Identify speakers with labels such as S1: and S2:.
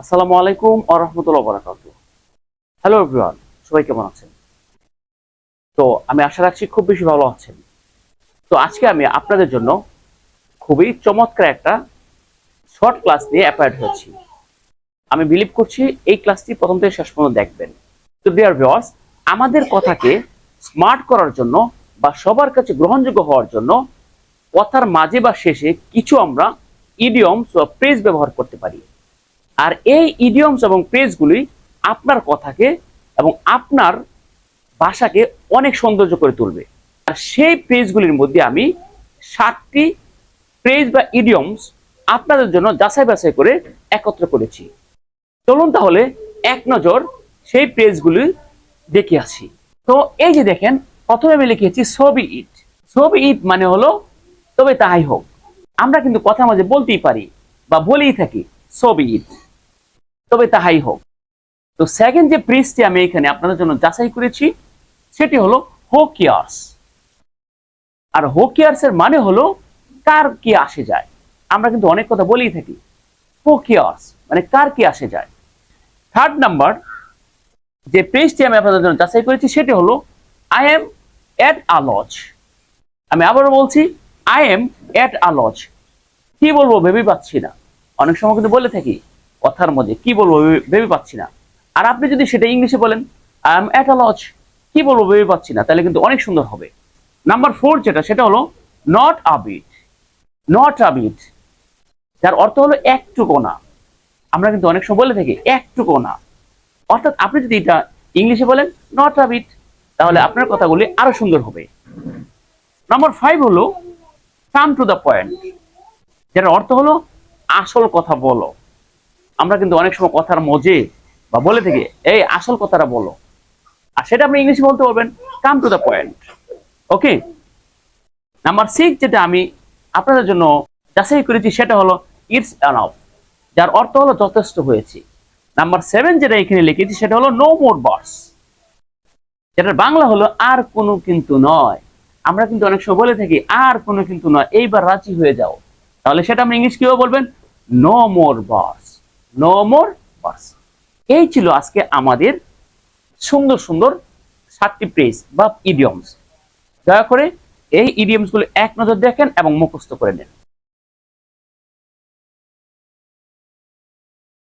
S1: আসসালামু আলাইকুম ওয়া রাহমাতুল্লাহি ওয়া বারাকাতুহু। হ্যালো এভরিওয়ান, সবাই কেমন আছেন? তো আমি আশা রাখছি খুব বেশি ভালো আছেন। তো আজকে আমি আপনাদের জন্য খুবই চমৎকার একটা শর্ট ক্লাস নিয়ে অ্যাপয়েন্ট হয়েছি। আমি বিলিভ করছি এই ক্লাসটি প্রথম থেকে শেষ পর্যন্ত দেখবেন। তো ডিয়ার ভিউয়ার্স, আমাদের কথাকে স্মার্ট করার জন্য বা সবার কাছে গ্রহণযোগ্য হওয়ার জন্য কথার মাঝে বা শেষে কিছু আমরা ইডিয়মস বা ফ্রেজ ব্যবহার করতে পারি। আর এই ইডিয়মস এবং ফ্রেজগুলি আপনার কথাকে এবং আপনার ভাষাকে অনেক সৌন্দর্য করে তুলবে। আর সেই ফ্রেজগুলির মধ্যে আমি 7টি ফ্রেজ বা ইডিয়মস আপনাদের জন্য যাচাই বাছাই করে একত্র করেছি। চলুন তাহলে এক নজর সেই ফ্রেজগুলি দেখে আসি। তো এই যে দেখেন, প্রথমে আমি লিখেছি সবি ইট। সবি ইট মানে হলো তবে তাহাই হোক। আমরা কিন্তু কথার মাঝে বলতেই পারি বা বলেই থাকি সবি ইট, তবে তাহাই হোক। তো সেকেন্ড যে ফ্রেজটি আমি এখানে আপনাদের জন্য যাচাই করেছি সেটি হলো হো কেয়ার্স। আর হো কেয়ার্স এর মানে হলো কার কি আসে যায়। আমরা কিন্তু অনেক কথা বলেই থাকি হো কেয়ার্স মানে কার কি আসে যায়। থার্ড নাম্বার যে ফ্রেজটি আমি আপনাদের জন্য যাচাই করেছি সেটি হলো I am at a loss. আমি আবারও বলছি I am at a loss. কি বলবো ভেবে পাচ্ছি না। অনেক সময় কিন্তু বলে থাকি কথার মধ্যে কি বলবো ভেবে পাচ্ছি না। আর আপনি যদি সেটা ইংলিশে বলেন I am at a loss, কি বলবো ভেবে পাচ্ছি না, তাহলে কিন্তু অনেক সুন্দর হবে। নাম্বার 4 যেটা সেটা হলো not a bit. Not a bit যার অর্থ হলো একটুকু না। আমরা কিন্তু অনেক সময় বলে থাকি একটুকু না। অর্থাৎ আপনি যদি এটা ইংলিশে বলেন নট আ বিট, তাহলে আপনার কথাগুলি আরো সুন্দর হবে। নাম্বার 5 হলো কাম টু দ্য পয়েন্ট, যার অর্থ হলো আসল কথা বলো। আমরা কিন্তু অনেক সময় কথার মজে বা বলে থাকি এই আসল কথাটা বলো, আর সেটা আপনি ইংলিশে বলতে পারবেন come to the point. Okay. Number 6 যেটা আমি আপনাদের জন্য যাচাই করেছি সেটা হলো ইটস এনাফ, যার অর্থ হলো যথেষ্ট হয়েছে। নাম্বার 7 যেটা এখানে লিখেছি সেটা হলো নো মোর বার্স, যেটার বাংলা হলো আর কোনো কিন্তু নয়। আমরা কিন্তু অনেক সময় বলে থাকি আর কোনো কিন্তু নয়, এইবার রাজি হয়ে যাও। তাহলে সেটা আপনি ইংলিশ কিভাবে বলবেন? No more bars. No more bars. এই ছিল আজকে আমাদের সুন্দর সুন্দর 7টি ফ্রেজ বা ইডিয়মস। দয়া করে এই ইডিয়মস গুলো এক নজর দেখেন এবং মুখস্থ করে নেন।